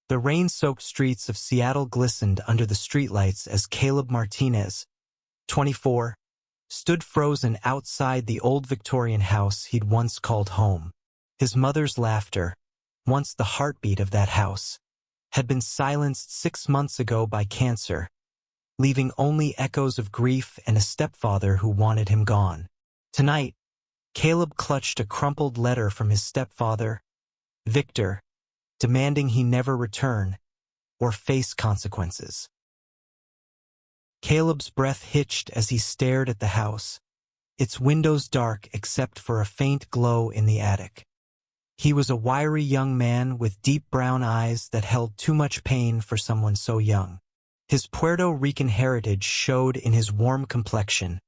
The rain-soaked streets of Seattle glistened under the streetlights as Caleb Martinez, 24, stood frozen outside the old Victorian house he'd once called home. His mother's laughter, once the heartbeat of that house, had been silenced 6 months ago by cancer, leaving only echoes of grief and a stepfather who wanted him gone. Tonight, Caleb clutched a crumpled letter from his stepfather, Victor, demanding he never return or face consequences. Caleb's breath hitched as he stared at the house, its windows dark except for a faint glow in the attic. He was a wiry young man with deep brown eyes that held too much pain for someone so young. His Puerto Rican heritage showed in his warm complexion,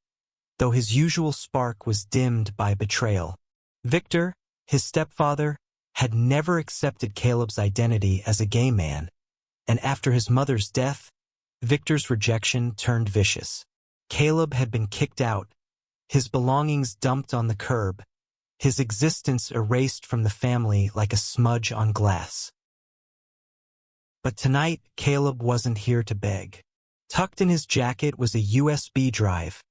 though his usual spark was dimmed by betrayal. Victor, his stepfather, had never accepted Caleb's identity as a gay man, and after his mother's death, Victor's rejection turned vicious. Caleb had been kicked out, his belongings dumped on the curb, his existence erased from the family like a smudge on glass. But tonight, Caleb wasn't here to beg. Tucked in his jacket was a USB drive,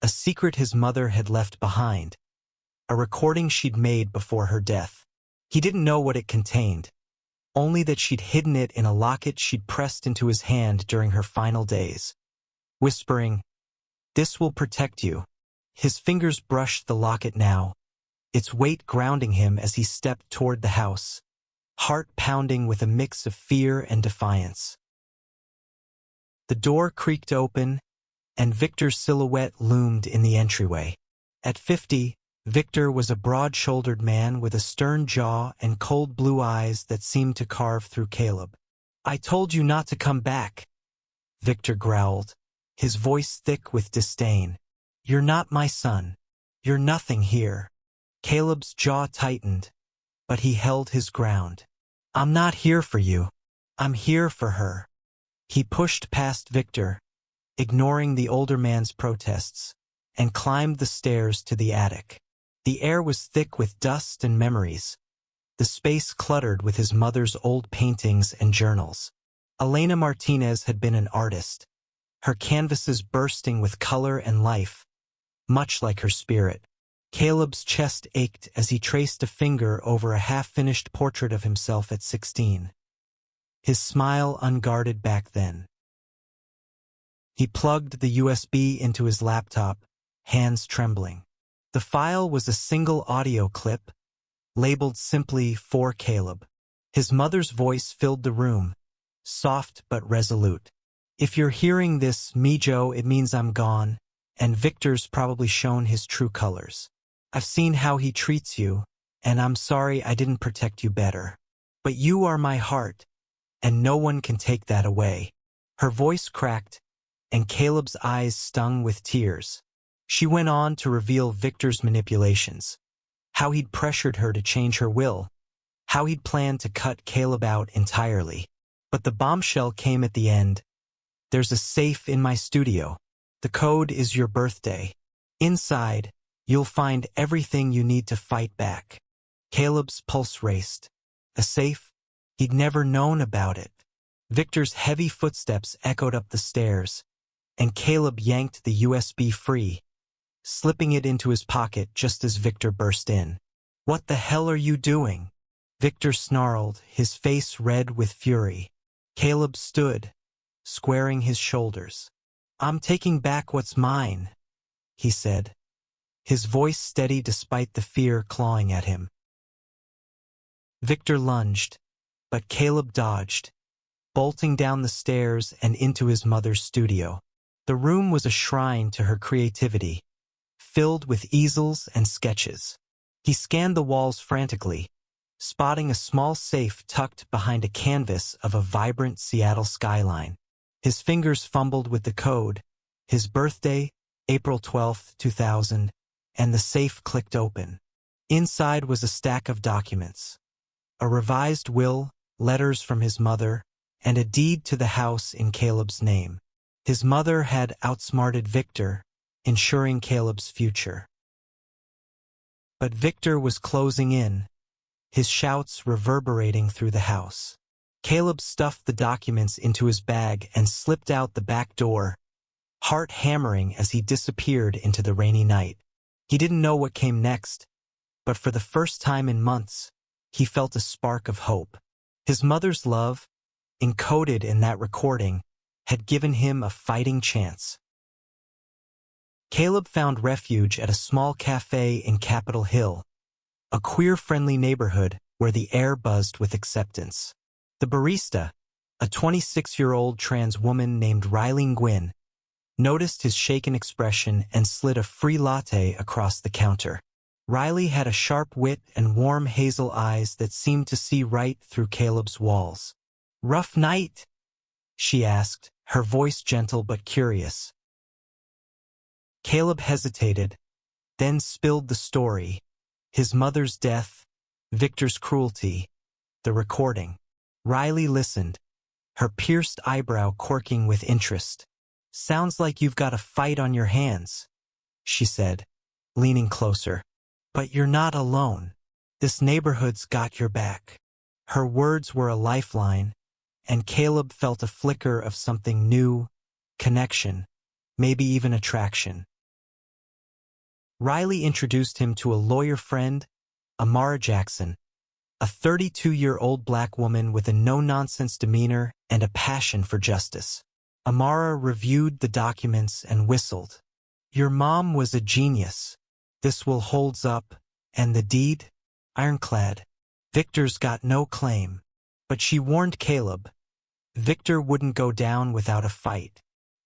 a secret his mother had left behind, a recording she'd made before her death. He didn't know what it contained, only that she'd hidden it in a locket she'd pressed into his hand during her final days. Whispering, "This will protect you." His fingers brushed the locket now, its weight grounding him as he stepped toward the house, heart pounding with a mix of fear and defiance. The door creaked open, and Victor's silhouette loomed in the entryway. At 50, Victor was a broad-shouldered man with a stern jaw and cold blue eyes that seemed to carve through Caleb. "I told you not to come back," Victor growled, his voice thick with disdain. "You're not my son. You're nothing here." Caleb's jaw tightened, but he held his ground. "I'm not here for you. I'm here for her." He pushed past Victor, ignoring the older man's protests, and climbed the stairs to the attic. The air was thick with dust and memories, the space cluttered with his mother's old paintings and journals. Elena Martinez had been an artist, her canvases bursting with color and life, much like her spirit. Caleb's chest ached as he traced a finger over a half-finished portrait of himself at 16. His smile unguarded back then. He plugged the USB into his laptop, hands trembling. The file was a single audio clip, labeled simply "For Caleb." His mother's voice filled the room, soft but resolute. "If you're hearing this, Mijo, it means I'm gone, and Victor's probably shown his true colors. I've seen how he treats you, and I'm sorry I didn't protect you better. But you are my heart, and no one can take that away." Her voice cracked, and Caleb's eyes stung with tears. She went on to reveal Victor's manipulations, how he'd pressured her to change her will, how he'd planned to cut Caleb out entirely. But the bombshell came at the end. "There's a safe in my studio. The code is your birthday. Inside, you'll find everything you need to fight back." Caleb's pulse raced. A safe? He'd never known about it. Victor's heavy footsteps echoed up the stairs, and Caleb yanked the USB free, slipping it into his pocket just as Victor burst in. "What the hell are you doing?" Victor snarled, his face red with fury. Caleb stood, squaring his shoulders. "I'm taking back what's mine," he said, his voice steady despite the fear clawing at him. Victor lunged, but Caleb dodged, bolting down the stairs and into his mother's studio. The room was a shrine to her creativity, filled with easels and sketches. He scanned the walls frantically, spotting a small safe tucked behind a canvas of a vibrant Seattle skyline. His fingers fumbled with the code, his birthday, April 12, 2000, and the safe clicked open. Inside was a stack of documents, a revised will, letters from his mother, and a deed to the house in Caleb's name. His mother had outsmarted Victor, ensuring Caleb's future. But Victor was closing in, his shouts reverberating through the house. Caleb stuffed the documents into his bag and slipped out the back door, heart hammering as he disappeared into the rainy night. He didn't know what came next, but for the first time in months, he felt a spark of hope. His mother's love, encoded in that recording, had given him a fighting chance. Caleb found refuge at a small cafe in Capitol Hill, a queer-friendly neighborhood where the air buzzed with acceptance. The barista, a 26-year-old trans woman named Riley Gwynn, noticed his shaken expression and slid a free latte across the counter. Riley had a sharp wit and warm hazel eyes that seemed to see right through Caleb's walls. "Rough night?" she asked, her voice gentle but curious. Caleb hesitated, then spilled the story: his mother's death, Victor's cruelty, the recording. Riley listened, her pierced eyebrow quirking with interest. "Sounds like you've got a fight on your hands," she said, leaning closer. "But you're not alone. This neighborhood's got your back." Her words were a lifeline, and Caleb felt a flicker of something new, connection, maybe even attraction. Riley introduced him to a lawyer friend, Amara Jackson, a 32-year-old black woman with a no-nonsense demeanor and a passion for justice. Amara reviewed the documents and whistled. "Your mom was a genius. This will holds up, and the deed? Ironclad. Victor's got no claim." But she warned Caleb, Victor wouldn't go down without a fight.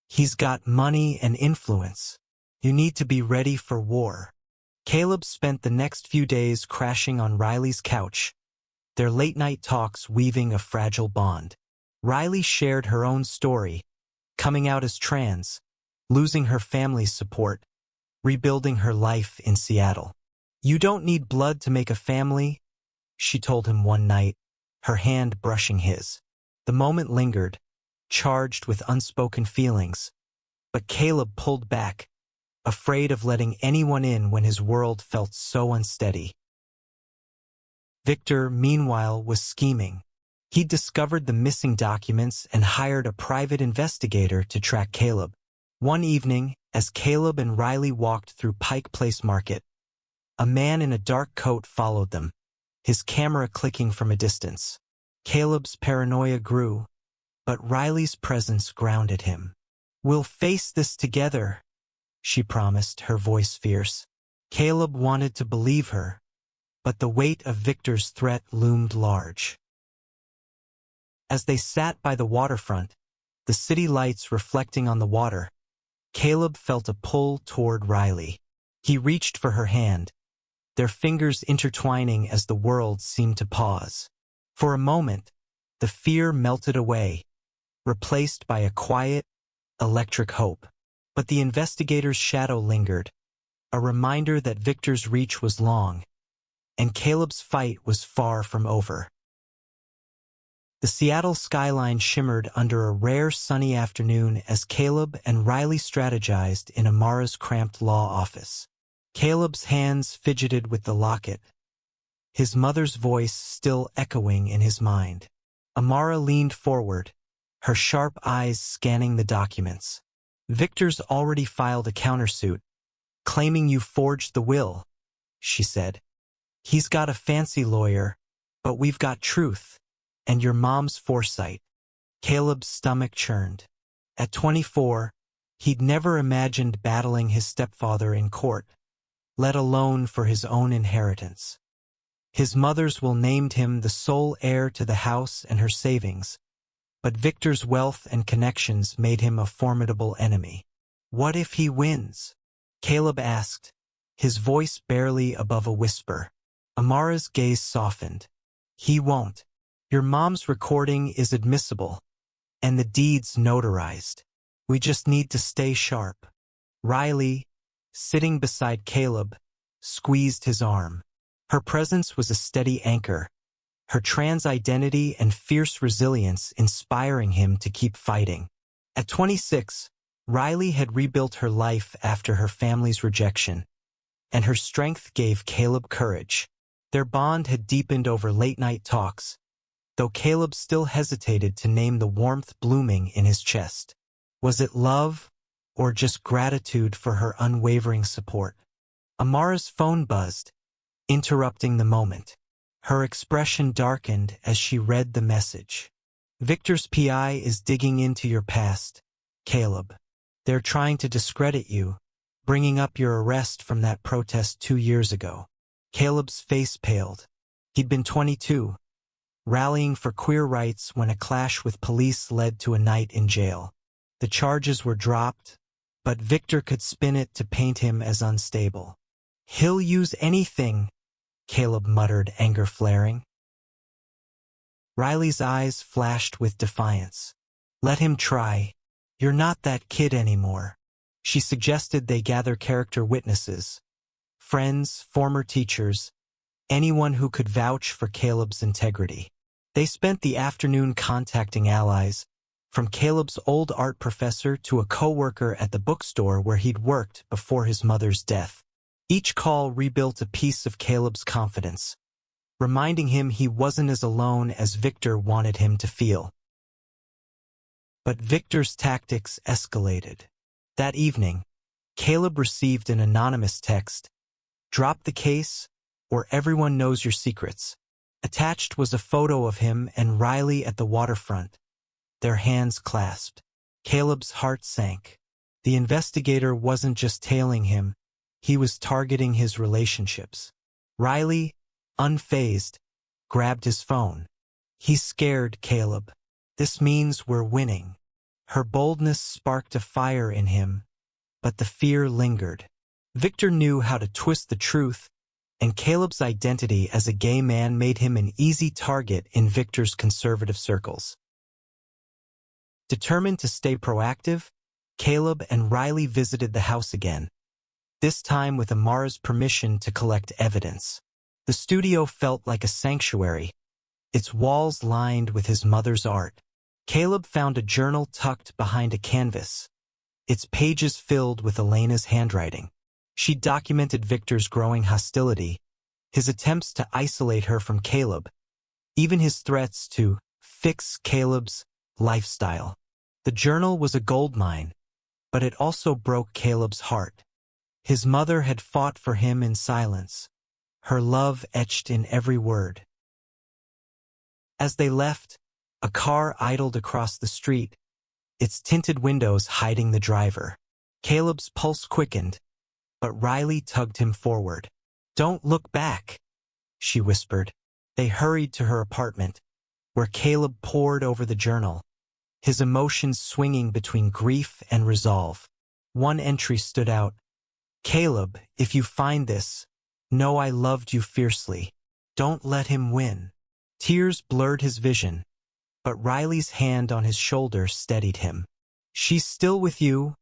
He's got money and influence. You need to be ready for war. Caleb spent the next few days crashing on Riley's couch, their late-night talks weaving a fragile bond. Riley shared her own story, coming out as trans, losing her family's support, rebuilding her life in Seattle. "You don't need blood to make a family," she told him one night, her hand brushing his. The moment lingered, charged with unspoken feelings, but Caleb pulled back, afraid of letting anyone in when his world felt so unsteady. Victor, meanwhile, was scheming. He'd discovered the missing documents and hired a private investigator to track Caleb. One evening, as Caleb and Riley walked through Pike Place Market, a man in a dark coat followed them, his camera clicking from a distance. Caleb's paranoia grew, but Riley's presence grounded him. "We'll face this together," she promised, her voice fierce. Caleb wanted to believe her, but the weight of Victor's threat loomed large. As they sat by the waterfront, the city lights reflecting on the water, Caleb felt a pull toward Riley. He reached for her hand, their fingers intertwining as the world seemed to pause. For a moment, the fear melted away, replaced by a quiet, electric hope. But the investigator's shadow lingered, a reminder that Victor's reach was long, and Caleb's fight was far from over. The Seattle skyline shimmered under a rare sunny afternoon as Caleb and Riley strategized in Amara's cramped law office. Caleb's hands fidgeted with the locket, his mother's voice still echoing in his mind. Amara leaned forward, her sharp eyes scanning the documents. "Victor's already filed a countersuit, claiming you forged the will," she said. "He's got a fancy lawyer, but we've got truth, and your mom's foresight." Caleb's stomach churned. At 24, he'd never imagined battling his stepfather in court, let alone for his own inheritance. His mother's will named him the sole heir to the house and her savings, but Victor's wealth and connections made him a formidable enemy. "What if he wins?" Caleb asked, his voice barely above a whisper. Amara's gaze softened. "He won't. Your mom's recording is admissible, and the deed's notarized. We just need to stay sharp." Riley, sitting beside Caleb, squeezed his arm. Her presence was a steady anchor, her trans identity and fierce resilience inspiring him to keep fighting. At 26, Riley had rebuilt her life after her family's rejection, and her strength gave Caleb courage. Their bond had deepened over late-night talks, though Caleb still hesitated to name the warmth blooming in his chest. Was it love, or just gratitude for her unwavering support? Amara's phone buzzed, interrupting the moment. Her expression darkened as she read the message. Victor's PI is digging into your past, Caleb. They're trying to discredit you, bringing up your arrest from that protest 2 years ago. Caleb's face paled. He'd been 22, rallying for queer rights when a clash with police led to a night in jail. The charges were dropped, but Victor could spin it to paint him as unstable. He'll use anything, Caleb muttered, anger flaring. Riley's eyes flashed with defiance. Let him try. You're not that kid anymore. She suggested they gather character witnesses. Friends, former teachers, anyone who could vouch for Caleb's integrity. They spent the afternoon contacting allies, from Caleb's old art professor to a co-worker at the bookstore where he'd worked before his mother's death. Each call rebuilt a piece of Caleb's confidence, reminding him he wasn't as alone as Victor wanted him to feel. But Victor's tactics escalated. That evening, Caleb received an anonymous text. Drop the case, or everyone knows your secrets. Attached was a photo of him and Riley at the waterfront, their hands clasped. Caleb's heart sank. The investigator wasn't just tailing him, he was targeting his relationships. Riley, unfazed, grabbed his phone. He's scared, Caleb. This means we're winning. Her boldness sparked a fire in him, but the fear lingered. Victor knew how to twist the truth, and Caleb's identity as a gay man made him an easy target in Victor's conservative circles. Determined to stay proactive, Caleb and Riley visited the house again, this time with Amara's permission to collect evidence. The studio felt like a sanctuary, its walls lined with his mother's art. Caleb found a journal tucked behind a canvas, its pages filled with Elena's handwriting. She documented Victor's growing hostility, his attempts to isolate her from Caleb, even his threats to fix Caleb's lifestyle. The journal was a goldmine, but it also broke Caleb's heart. His mother had fought for him in silence, her love etched in every word. As they left, a car idled across the street, its tinted windows hiding the driver. Caleb's pulse quickened, but Riley tugged him forward. Don't look back, she whispered. They hurried to her apartment, where Caleb pored over the journal, his emotions swinging between grief and resolve. One entry stood out. Caleb, if you find this, know I loved you fiercely. Don't let him win. Tears blurred his vision, but Riley's hand on his shoulder steadied him. She's still with you,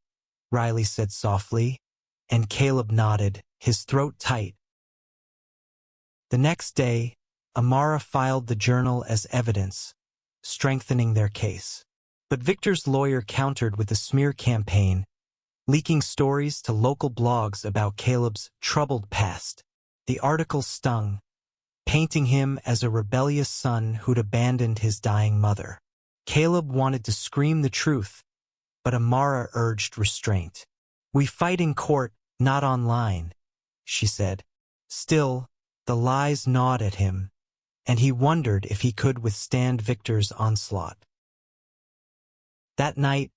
Riley said softly, and Caleb nodded, his throat tight. The next day, Amara filed the journal as evidence, strengthening their case. But Victor's lawyer countered with a smear campaign, leaking stories to local blogs about Caleb's troubled past. The article stung, painting him as a rebellious son who'd abandoned his dying mother. Caleb wanted to scream the truth, but Amara urged restraint. We fight in court, not online, she said. Still, the lies gnawed at him, and he wondered if he could withstand Victor's onslaught. That night,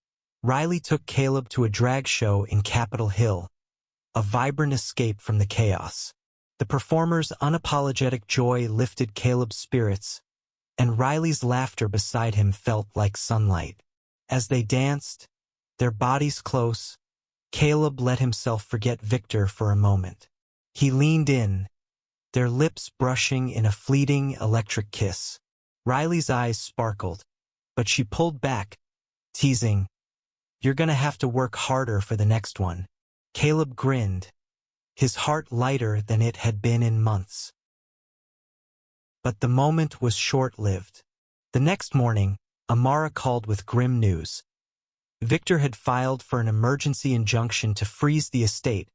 Riley took Caleb to a drag show in Capitol Hill, a vibrant escape from the chaos. The performers' unapologetic joy lifted Caleb's spirits, and Riley's laughter beside him felt like sunlight. As they danced, their bodies close, Caleb let himself forget Victor for a moment. He leaned in, their lips brushing in a fleeting electric kiss. Riley's eyes sparkled, but she pulled back, teasing, "You're gonna have to work harder for the next one." Caleb grinned, his heart lighter than it had been in months. But the moment was short-lived. The next morning, Amara called with grim news. Victor had filed for an emergency injunction to freeze the estate,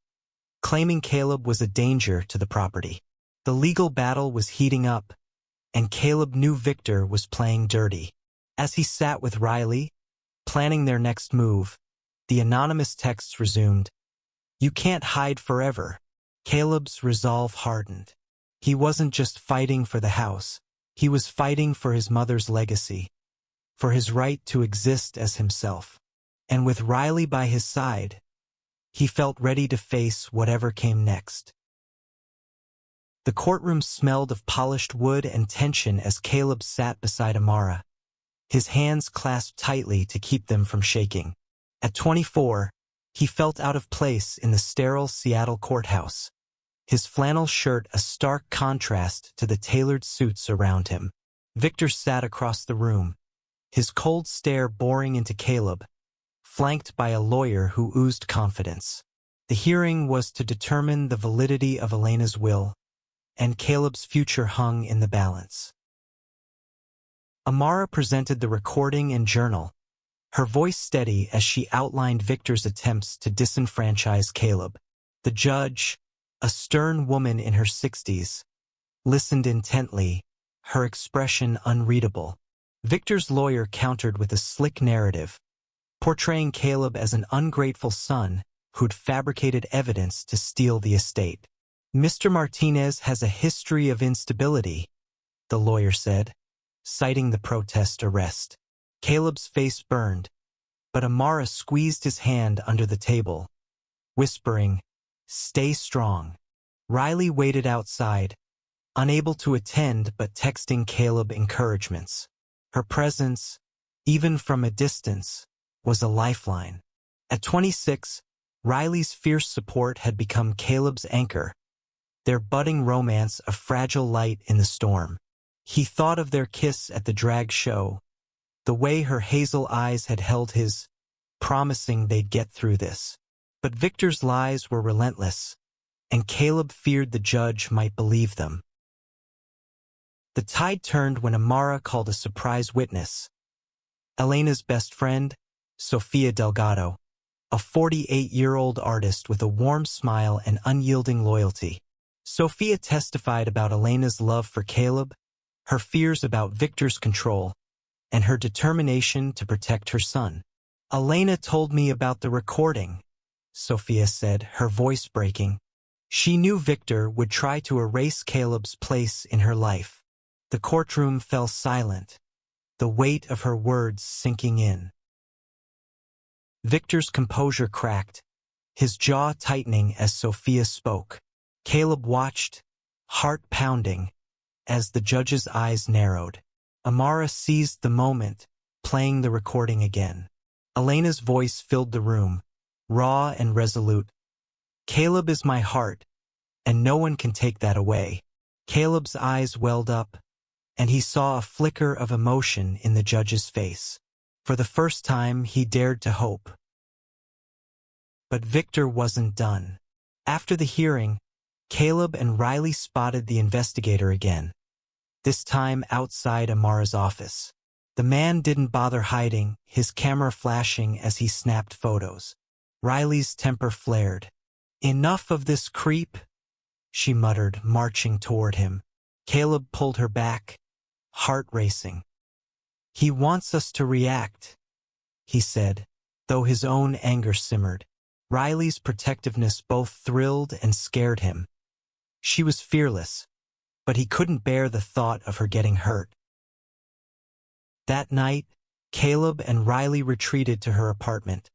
claiming Caleb was a danger to the property. The legal battle was heating up, and Caleb knew Victor was playing dirty. As he sat with Riley, planning their next move, the anonymous texts resumed. "You can't hide forever." Caleb's resolve hardened. He wasn't just fighting for the house. He was fighting for his mother's legacy, for his right to exist as himself. And with Riley by his side, he felt ready to face whatever came next. The courtroom smelled of polished wood and tension as Caleb sat beside Amara, his hands clasped tightly to keep them from shaking. At 24, he felt out of place in the sterile Seattle courthouse, his flannel shirt a stark contrast to the tailored suits around him. Victor sat across the room, his cold stare boring into Caleb, flanked by a lawyer who oozed confidence. The hearing was to determine the validity of Elena's will, and Caleb's future hung in the balance. Amara presented the recording and journal, her voice steady as she outlined Victor's attempts to disenfranchise Caleb. The judge, a stern woman in her 60s, listened intently, her expression unreadable. Victor's lawyer countered with a slick narrative, portraying Caleb as an ungrateful son who'd fabricated evidence to steal the estate. "Mr. Martinez has a history of instability," the lawyer said, citing the protest arrest. Caleb's face burned, but Amara squeezed his hand under the table, whispering, "Stay strong." Riley waited outside, unable to attend but texting Caleb encouragements. Her presence, even from a distance, was a lifeline. At 26, Riley's fierce support had become Caleb's anchor, their budding romance a fragile light in the storm. He thought of their kiss at the drag show, the way her hazel eyes had held his, promising they'd get through this. But Victor's lies were relentless, and Caleb feared the judge might believe them. The tide turned when Amara called a surprise witness, Elena's best friend, Sofia Delgado, a 48-year-old artist with a warm smile and unyielding loyalty. Sofia testified about Elena's love for Caleb, her fears about Victor's control, and her determination to protect her son. "Elena told me about the recording," Sofia said, her voice breaking. She knew Victor would try to erase Caleb's place in her life. The courtroom fell silent, the weight of her words sinking in. Victor's composure cracked, his jaw tightening as Sofia spoke. Caleb watched, heart pounding, as the judge's eyes narrowed. Amara seized the moment, playing the recording again. Elena's voice filled the room, raw and resolute. "Caleb is my heart, and no one can take that away." Caleb's eyes welled up, and he saw a flicker of emotion in the judge's face. For the first time, he dared to hope. But Victor wasn't done. After the hearing, Caleb and Riley spotted the investigator again, this time outside Amara's office. The man didn't bother hiding, his camera flashing as he snapped photos. Riley's temper flared. "Enough of this creep," she muttered, marching toward him. Caleb pulled her back, heart racing. "He wants us to react," he said, though his own anger simmered. Riley's protectiveness both thrilled and scared him. She was fearless, but he couldn't bear the thought of her getting hurt. That night, Caleb and Riley retreated to her apartment,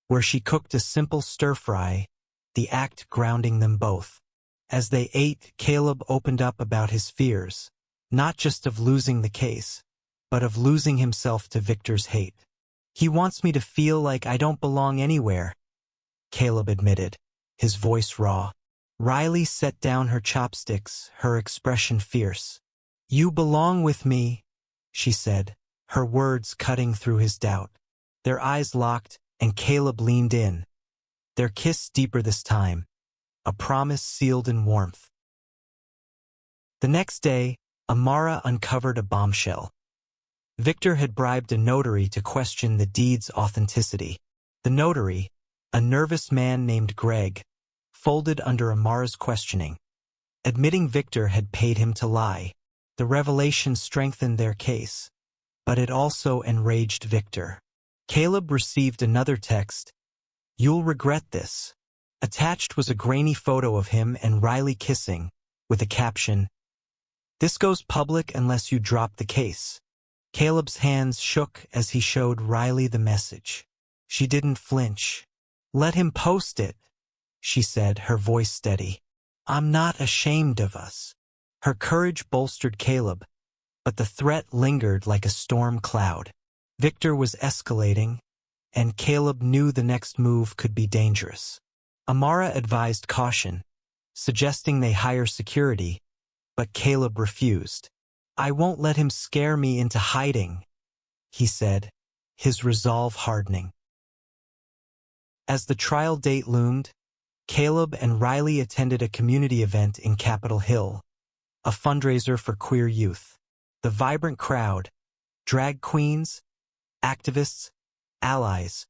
where she cooked a simple stir-fry, the act grounding them both. As they ate, Caleb opened up about his fears, not just of losing the case, but of losing himself to Victor's hate. "He wants me to feel like I don't belong anywhere," Caleb admitted, his voice raw. Riley set down her chopsticks, her expression fierce. "You belong with me," she said, her words cutting through his doubt. Their eyes locked, and Caleb leaned in, their kiss deeper this time, a promise sealed in warmth. The next day, Amara uncovered a bombshell. Victor had bribed a notary to question the deed's authenticity. The notary, a nervous man named Greg, folded under Amara's questioning, admitting Victor had paid him to lie. The revelation strengthened their case, but it also enraged Victor. Caleb received another text. "You'll regret this." Attached was a grainy photo of him and Riley kissing, with a caption, "This goes public unless you drop the case." Caleb's hands shook as he showed Riley the message. She didn't flinch. "Let him post it," she said, her voice steady. "I'm not ashamed of us." Her courage bolstered Caleb, but the threat lingered like a storm cloud. Victor was escalating, and Caleb knew the next move could be dangerous. Amara advised caution, suggesting they hire security, but Caleb refused. "I won't let him scare me into hiding," he said, his resolve hardening. As the trial date loomed, Caleb and Riley attended a community event in Capitol Hill, a fundraiser for queer youth. The vibrant crowd, drag queens, activists, allies,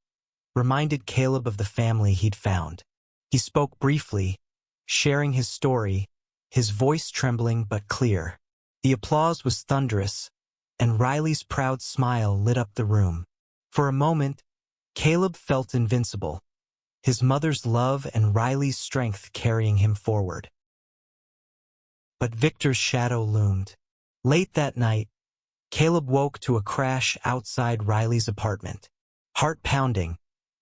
reminded Caleb of the family he'd found. He spoke briefly, sharing his story, his voice trembling but clear. The applause was thunderous, and Riley's proud smile lit up the room. For a moment, Caleb felt invincible, his mother's love and Riley's strength carrying him forward. But Victor's shadow loomed. Late that night, Caleb woke to a crash outside Riley's apartment. Heart pounding,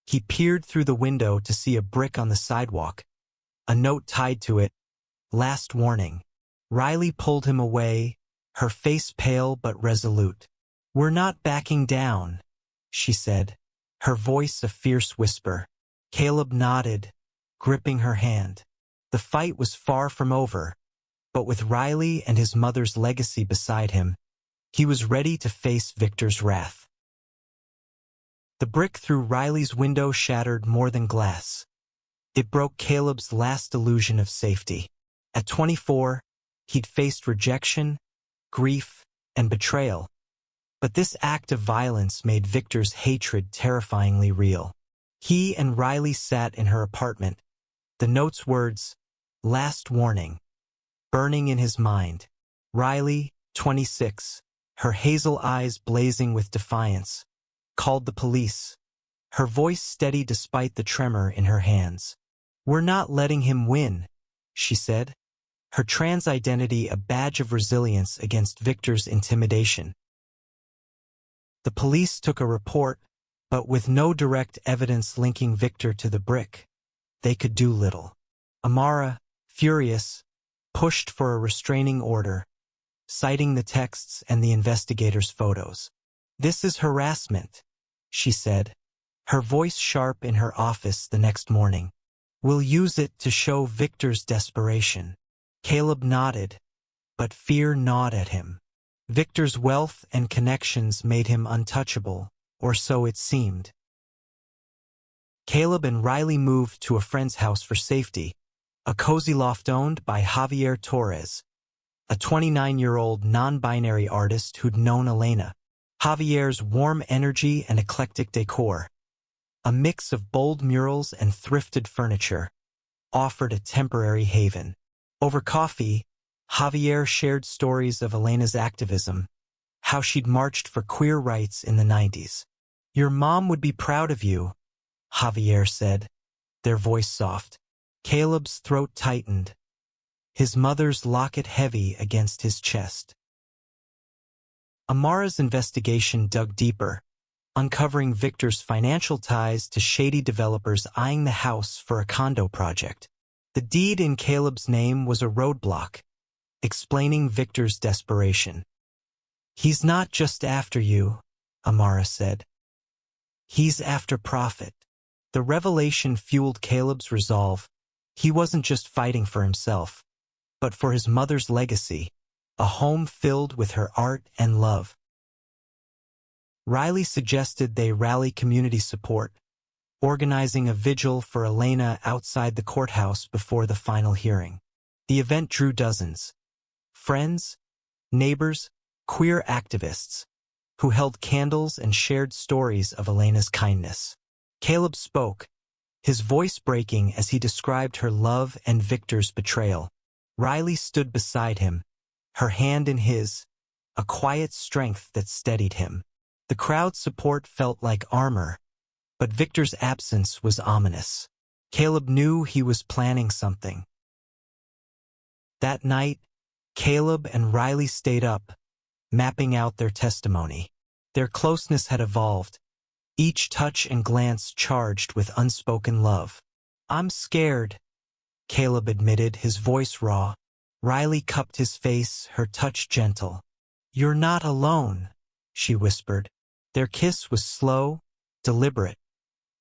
he peered through the window to see a brick on the sidewalk, a note tied to it, "Last warning." Riley pulled him away, her face pale but resolute. "We're not backing down," she said, her voice a fierce whisper. Caleb nodded, gripping her hand. The fight was far from over, but with Riley and his mother's legacy beside him, he was ready to face Victor's wrath. The brick through Riley's window shattered more than glass. It broke Caleb's last illusion of safety. At 24, he'd faced rejection, grief, and betrayal. But this act of violence made Victor's hatred terrifyingly real. He and Riley sat in her apartment, the note's words, "Last warning," burning in his mind. Riley, 26, her hazel eyes blazing with defiance, called the police, her voice steady despite the tremor in her hands. "We're not letting him win," she said, her trans identity a badge of resilience against Victor's intimidation. The police took a report, but with no direct evidence linking Victor to the brick, they could do little. Amara, furious, pushed for a restraining order, citing the texts and the investigators' photos. "This is harassment," she said, her voice sharp in her office the next morning. "We'll use it to show Victor's desperation." Caleb nodded, but fear gnawed at him. Victor's wealth and connections made him untouchable, or so it seemed. Caleb and Riley moved to a friend's house for safety, a cozy loft owned by Javier Torres, a 29-year-old non-binary artist who'd known Elena. Javier's warm energy and eclectic decor, a mix of bold murals and thrifted furniture, offered a temporary haven. Over coffee, Javier shared stories of Elena's activism, how she'd marched for queer rights in the 90s. "Your mom would be proud of you," Javier said, their voice soft. Caleb's throat tightened, his mother's locket heavy against his chest. Amara's investigation dug deeper, uncovering Victor's financial ties to shady developers eyeing the house for a condo project. The deed in Caleb's name was a roadblock, explaining Victor's desperation. "He's not just after you," Amara said. "He's after profit." The revelation fueled Caleb's resolve. He wasn't just fighting for himself, but for his mother's legacy, a home filled with her art and love. Riley suggested they rally community support, organizing a vigil for Elena outside the courthouse before the final hearing. The event drew dozens. Friends, neighbors, queer activists, who held candles and shared stories of Elena's kindness. Caleb spoke, his voice breaking as he described her love and Victor's betrayal. Riley stood beside him, her hand in his, a quiet strength that steadied him. The crowd's support felt like armor, but Victor's absence was ominous. Caleb knew he was planning something. That night, Caleb and Riley stayed up, mapping out their testimony. Their closeness had evolved, each touch and glance charged with unspoken love. "I'm scared," Caleb admitted, his voice raw. Riley cupped his face, her touch gentle. "You're not alone," she whispered. Their kiss was slow, deliberate,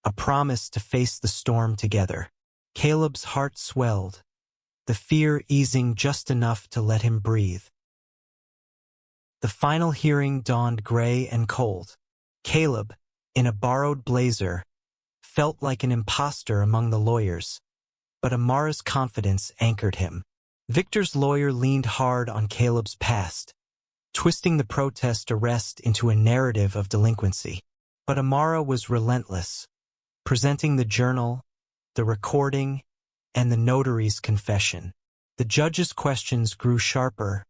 a promise to face the storm together. Caleb's heart swelled, the fear easing just enough to let him breathe. The final hearing dawned gray and cold. Caleb, in a borrowed blazer, felt like an imposter among the lawyers, but Amara's confidence anchored him. Victor's lawyer leaned hard on Caleb's past, twisting the protest arrest into a narrative of delinquency. But Amara was relentless, presenting the journal, the recording, and the notary's confession. The judge's questions grew sharper,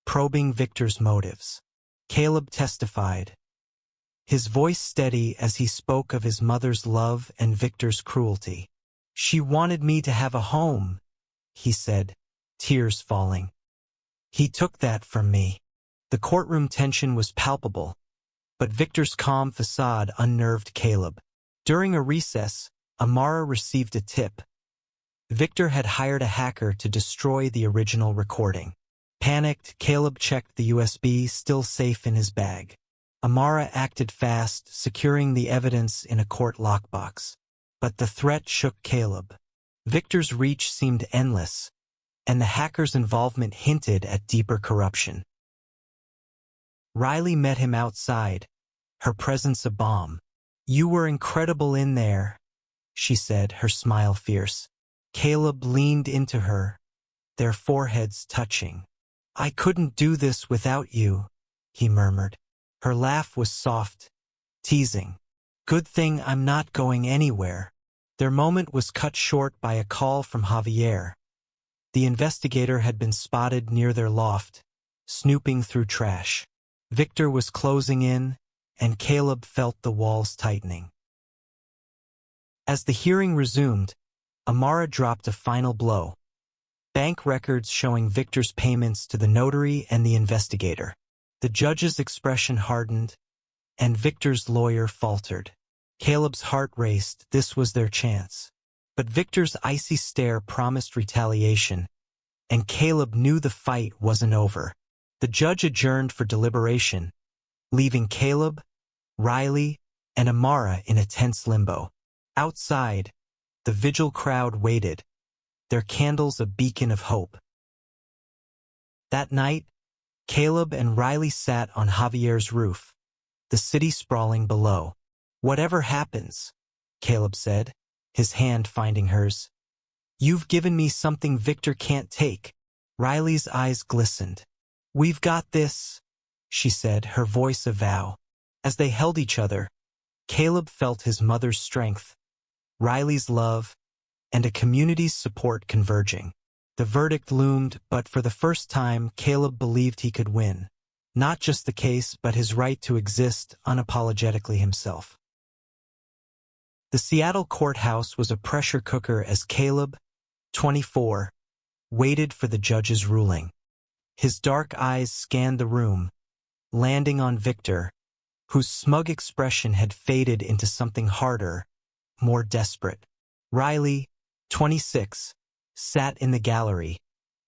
probing Victor's motives. Caleb testified, his voice steady as he spoke of his mother's love and Victor's cruelty. "She wanted me to have a home," he said, tears falling. "He took that from me." The courtroom tension was palpable, but Victor's calm facade unnerved Caleb. During a recess, Amara received a tip. Victor had hired a hacker to destroy the original recording. Panicked, Caleb checked the USB, still safe in his bag. Amara acted fast, securing the evidence in a court lockbox. But the threat shook Caleb. Victor's reach seemed endless, and the hacker's involvement hinted at deeper corruption. Riley met him outside, her presence a balm. "You were incredible in there," she said, her smile fierce. Caleb leaned into her, their foreheads touching. "I couldn't do this without you," he murmured. Her laugh was soft, teasing. "Good thing I'm not going anywhere." Their moment was cut short by a call from Javier. The investigator had been spotted near their loft, snooping through trash. Victor was closing in, and Caleb felt the walls tightening. As the hearing resumed, Amara dropped a final blow. Bank records showing Victor's payments to the notary and the investigator. The judge's expression hardened, and Victor's lawyer faltered. Caleb's heart raced. This was their chance. But Victor's icy stare promised retaliation, and Caleb knew the fight wasn't over. The judge adjourned for deliberation, leaving Caleb, Riley, and Amara in a tense limbo. Outside, the vigil crowd waited, their candles a beacon of hope. That night, Caleb and Riley sat on Javier's roof, the city sprawling below. "Whatever happens," Caleb said, his hand finding hers, "you've given me something Victor can't take." Riley's eyes glistened. "We've got this," she said, her voice a vow. As they held each other, Caleb felt his mother's strength, Riley's love, and a community's support converging. The verdict loomed, but for the first time, Caleb believed he could win. Not just the case, but his right to exist unapologetically himself. The Seattle courthouse was a pressure cooker as Caleb, 24, waited for the judge's ruling. His dark eyes scanned the room, landing on Victor, whose smug expression had faded into something harder, more desperate. Riley, 26, sat in the gallery,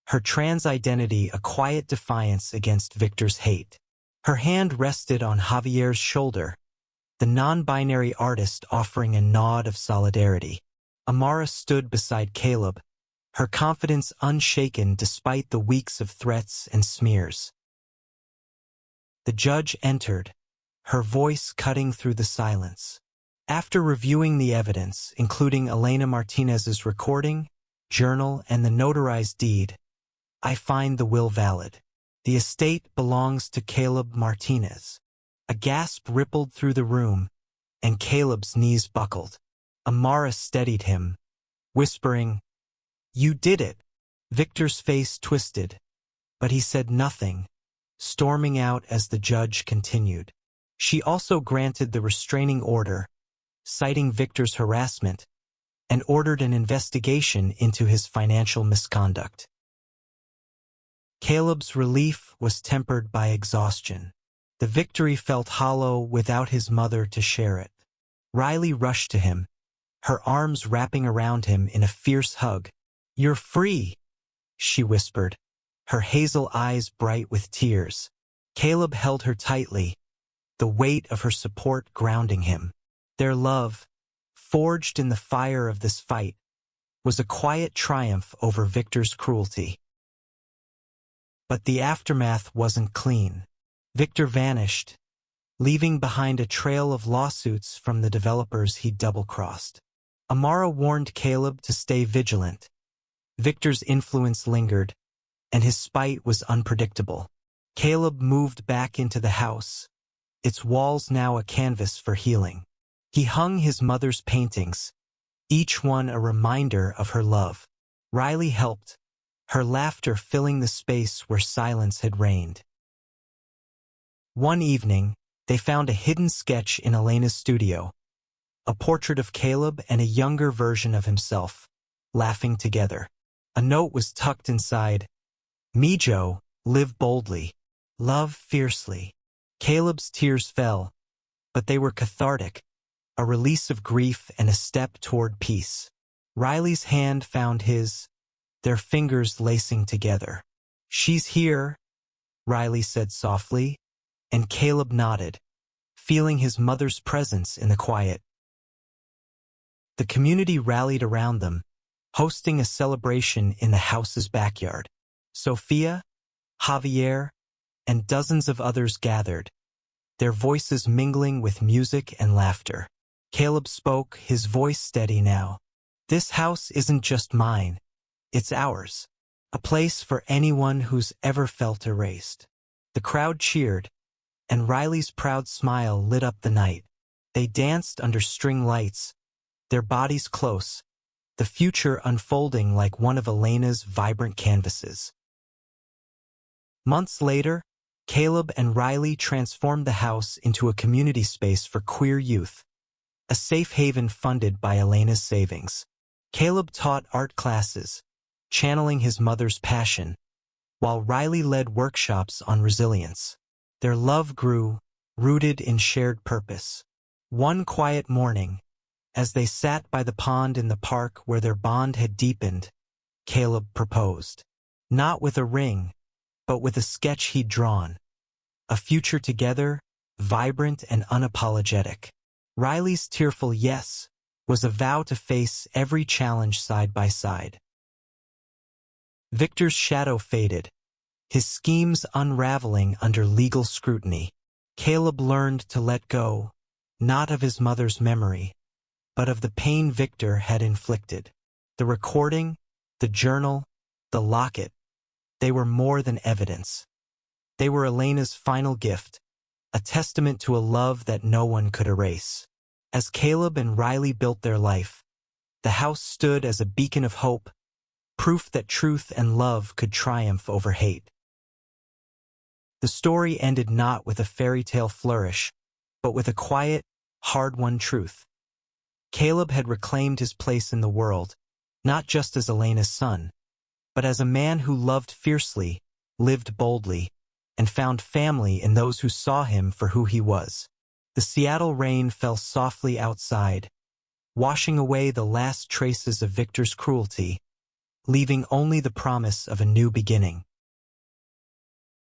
her trans identity a quiet defiance against Victor's hate. Her hand rested on Javier's shoulder, the non-binary artist offering a nod of solidarity. Amara stood beside Caleb, her confidence unshaken despite the weeks of threats and smears. The judge entered, her voice cutting through the silence. After reviewing the evidence, including Elena Martinez's recording, journal, and the notarized deed, I find the will valid. The estate belongs to Caleb Martinez. A gasp rippled through the room, and Caleb's knees buckled. Amara steadied him, whispering, "You did it." Victor's face twisted, But he said nothing, storming out as the judge continued. She also granted the restraining order, citing Victor's harassment, and ordered an investigation into his financial misconduct. Caleb's relief was tempered by exhaustion. The victory felt hollow without his mother to share it. Riley rushed to him, her arms wrapping around him in a fierce hug. "You're free," she whispered, her hazel eyes bright with tears. Caleb held her tightly, the weight of her support grounding him. Their love, forged in the fire of this fight, was a quiet triumph over Victor's cruelty. But the aftermath wasn't clean. Victor vanished, leaving behind a trail of lawsuits from the developers he'd double-crossed. Amara warned Caleb to stay vigilant. Victor's influence lingered, and his spite was unpredictable. Caleb moved back into the house, its walls now a canvas for healing. He hung his mother's paintings, each one a reminder of her love. Riley helped, her laughter filling the space where silence had reigned. One evening, they found a hidden sketch in Elena's studio, a portrait of Caleb and a younger version of himself, laughing together. A note was tucked inside. "Mijo, live boldly, love fiercely." Caleb's tears fell, but they were cathartic, a release of grief and a step toward peace. Riley's hand found his, their fingers lacing together. "She's here," Riley said softly, and Caleb nodded, feeling his mother's presence in the quiet. The community rallied around them, hosting a celebration in the house's backyard. Sophia, Javier, and dozens of others gathered, their voices mingling with music and laughter. Caleb spoke, his voice steady now. "This house isn't just mine, it's ours. A place for anyone who's ever felt erased." The crowd cheered, and Riley's proud smile lit up the night. They danced under string lights, their bodies close, the future unfolding like one of Elena's vibrant canvases. Months later, Caleb and Riley transformed the house into a community space for queer youth, a safe haven funded by Elena's savings. Caleb taught art classes, channeling his mother's passion, while Riley led workshops on resilience. Their love grew, rooted in shared purpose. One quiet morning, as they sat by the pond in the park where their bond had deepened, Caleb proposed. Not with a ring, but with a sketch he'd drawn. A future together, vibrant and unapologetic. Riley's tearful yes was a vow to face every challenge side by side. Victor's shadow faded, his schemes unraveling under legal scrutiny. Caleb learned to let go, not of his mother's memory, but of the pain Victor had inflicted. The recording, the journal, the locket, they were more than evidence. They were Elena's final gift, a testament to a love that no one could erase. As Caleb and Riley built their life, the house stood as a beacon of hope, proof that truth and love could triumph over hate. The story ended not with a fairy tale flourish, but with a quiet, hard-won truth. Caleb had reclaimed his place in the world, not just as Elena's son, but as a man who loved fiercely, lived boldly, and found family in those who saw him for who he was. The Seattle rain fell softly outside, washing away the last traces of Victor's cruelty, leaving only the promise of a new beginning.